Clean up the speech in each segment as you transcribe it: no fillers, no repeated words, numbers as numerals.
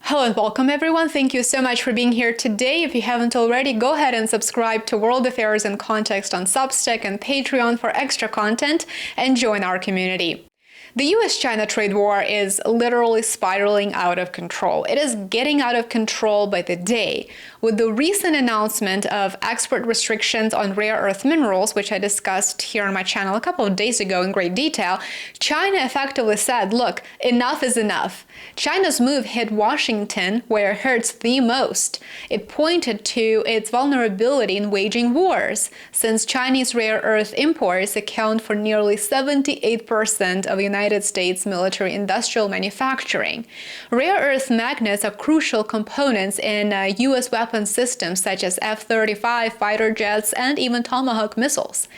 Hello and welcome everyone. Thank you so much for being here today. If you haven't already, go ahead and subscribe to World Affairs in Context on Substack and Patreon for extra content and join our community. The US-China trade war is literally spiraling out of control. It is getting out of control by the day. With the recent announcement of export restrictions on rare earth minerals, which I discussed here on my channel a couple of days ago in great detail, China effectively said, look, enough is enough. China's move hit Washington where it hurts the most. It pointed to its vulnerability in waging wars, since Chinese rare earth imports account for nearly 78% of United States military-industrial manufacturing. Rare earth magnets are crucial components in U.S. weapon systems such as F-35 fighter jets and even Tomahawk missiles.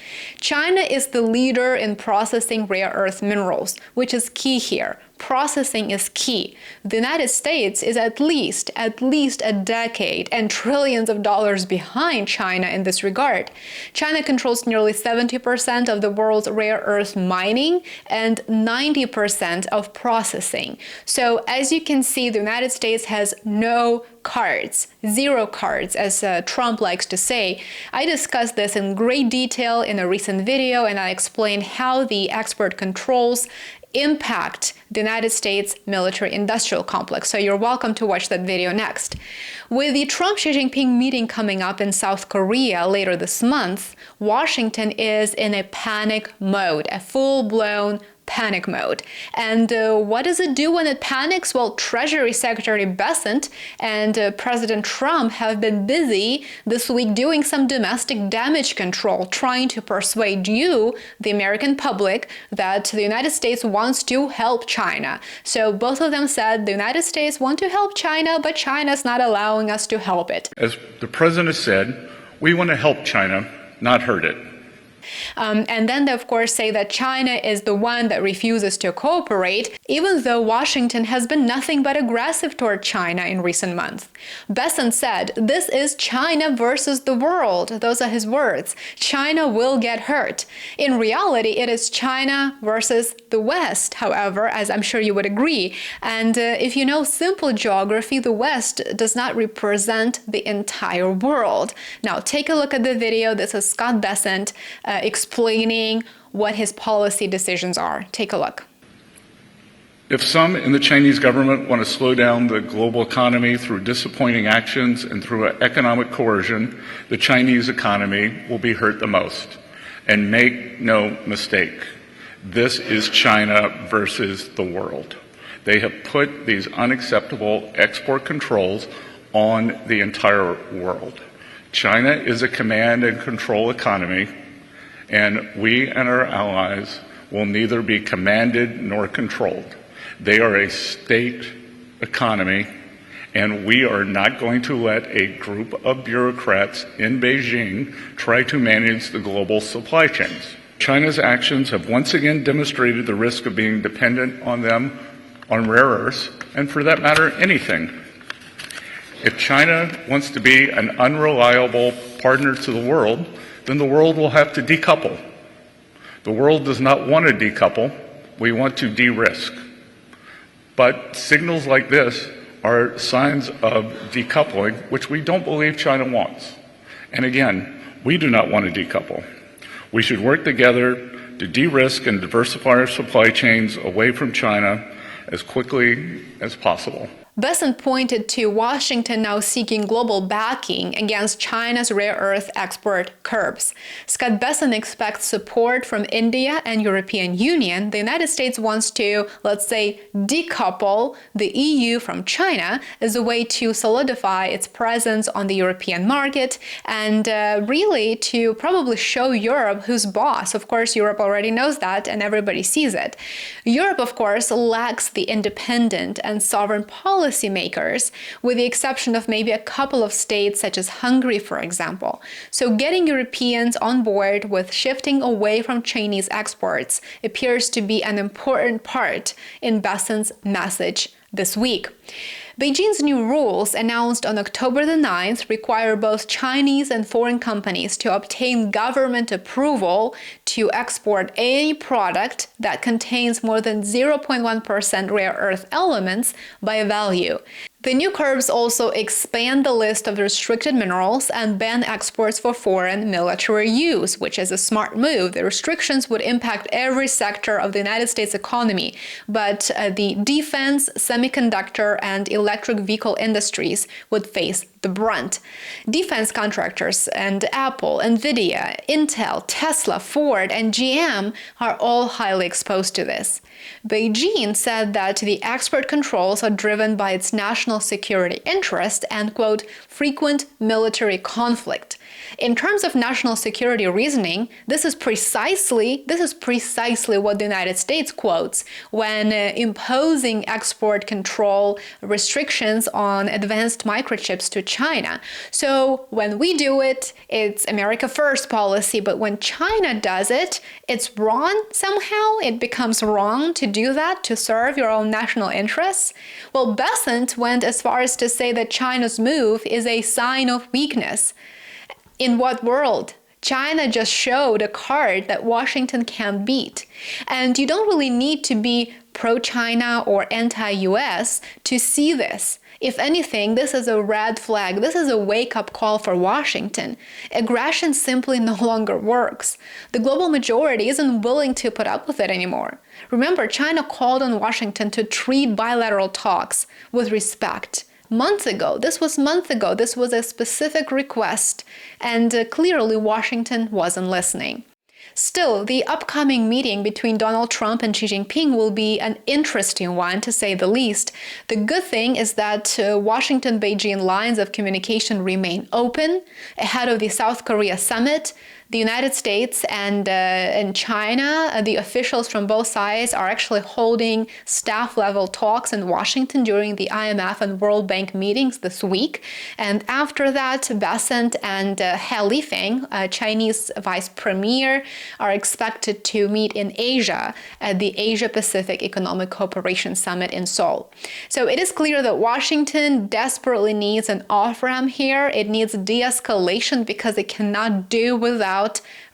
China is the leader in processing rare earth minerals, which is key here. Processing is key. The United States is at least a decade and trillions of dollars behind China in this regard. China controls nearly 70% of the world's rare earth mining and 90% of processing. So as you can see, the United States has no cards, zero cards, as Trump likes to say. I discussed this in great detail in a recent video, and I explained how the export controls impact the United States military-industrial complex. So you're welcome to watch that video next. With the Trump-Xi Jinping meeting coming up in South Korea later this month, Washington is in a panic mode, a full-blown panic mode. And what does it do when it panics? Well, Treasury Secretary Bessent and President Trump have been busy this week doing some domestic damage control, trying to persuade you, the American public, that the United States wants to help China. So both of them said the United States want to help China, but China's not allowing us to help it. As the president said, we want to help China, not hurt it. And then they, of course, say that China is the one that refuses to cooperate, even though Washington has been nothing but aggressive toward China in recent months. Bessent said, this is China versus the world. Those are his words. China will get hurt. In reality, it is China versus the West, however, as I'm sure you would agree. And if you know simple geography, the West does not represent the entire world. Now, take a look at the video. This is Scott Bessent explaining what his policy decisions are. Take a look. If some in the Chinese government want to slow down the global economy through disappointing actions and through economic coercion, the Chinese economy will be hurt the most. And make no mistake, this is China versus the world. They have put these unacceptable export controls on the entire world. China is a command and control economy, and we and our allies will neither be commanded nor controlled. They are a state economy, and we are not going to let a group of bureaucrats in Beijing try to manage the global supply chains. China's actions have once again demonstrated the risk of being dependent on them on rare earths, and for that matter, anything. If China wants to be an unreliable partner to the world, then the world will have to decouple. The world does not want to decouple. We want to de-risk. But signals like this are signs of decoupling, which we don't believe China wants. And again, we do not want to decouple. We should work together to de-risk and diversify our supply chains away from China as quickly as possible. Bessent pointed to Washington now seeking global backing against China's rare earth export curbs. Scott Bessent expects support from India and European Union. The United States wants to, let's say, decouple the EU from China as a way to solidify its presence on the European market and really to probably show Europe who's boss. Of course, Europe already knows that and everybody sees it. Europe, of course, lacks the independent and sovereign policymakers, with the exception of maybe a couple of states such as Hungary, for example. So getting Europeans on board with shifting away from Chinese exports appears to be an important part in Bessent's message this week. Beijing's new rules, announced on October the 9th, require both Chinese and foreign companies to obtain government approval to export any product that contains more than 0.1% rare earth elements by value. The new curbs also expand the list of restricted minerals and ban exports for foreign military use, which is a smart move. The restrictions would impact every sector of the United States economy, but the defense, semiconductor, and electric vehicle industries would face the brunt. Defense contractors and Apple, Nvidia, Intel, Tesla, Ford, and GM are all highly exposed to this. Beijing said that the export controls are driven by its national security interest and, quote, frequent military conflict. In terms of national security reasoning, this is precisely what the United States quotes when imposing export control restrictions on advanced microchips to China. So when we do it, it's America first policy, but when China does it, it's wrong somehow. It becomes wrong to do that, to serve your own national interests. Well, Bessent went as far as to say that China's move is a sign of weakness. In what world? China just showed a card that Washington can't beat. And you don't really need to be pro-China or anti-US to see this. If anything, this is a red flag. This is a wake-up call for Washington. Aggression simply no longer works. The global majority isn't willing to put up with it anymore. Remember, China called on Washington to treat bilateral talks with respect. Months ago, this was a specific request, and clearly Washington wasn't listening. Still, the upcoming meeting between Donald Trump and Xi Jinping will be an interesting one, to say the least. The good thing is that Washington-Beijing lines of communication remain open. Ahead of the South Korea summit, the United States and China, the officials from both sides are actually holding staff-level talks in Washington during the IMF and World Bank meetings this week. And after that, Bessent and He Lifeng, Chinese vice premier, are expected to meet in Asia at the Asia-Pacific Economic Cooperation Summit in Seoul. So it is clear that Washington desperately needs an off-ramp here. It needs de-escalation because it cannot do without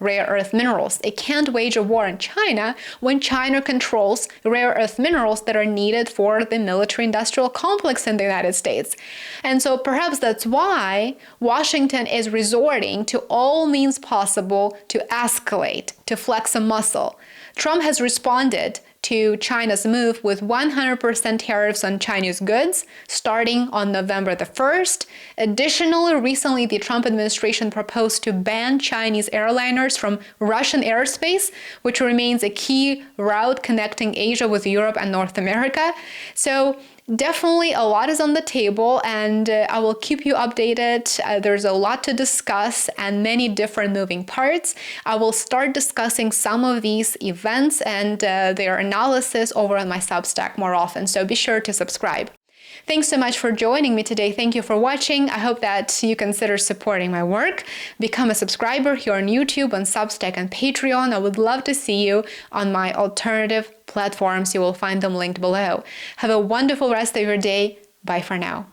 rare earth minerals. It can't wage a war in China when China controls rare earth minerals that are needed for the military-industrial complex in the United States. And so perhaps that's why Washington is resorting to all means possible to escalate, to flex a muscle. Trump has responded to China's move with 100% tariffs on Chinese goods starting on November the 1st. Additionally, recently the Trump administration proposed to ban Chinese airliners from Russian airspace, which remains a key route connecting Asia with Europe and North America. So definitely a lot is on the table, and I will keep you updated. There's a lot to discuss and many different moving parts. I will start discussing some of these events and their analysis over on my Substack more often, so be sure to subscribe. Thanks so much for joining me today. Thank you for watching. I hope that you consider supporting my work. Become a subscriber here on YouTube, on Substack, and Patreon. I would love to see you on my alternative platforms. You will find them linked below. Have a wonderful rest of your day. Bye for now.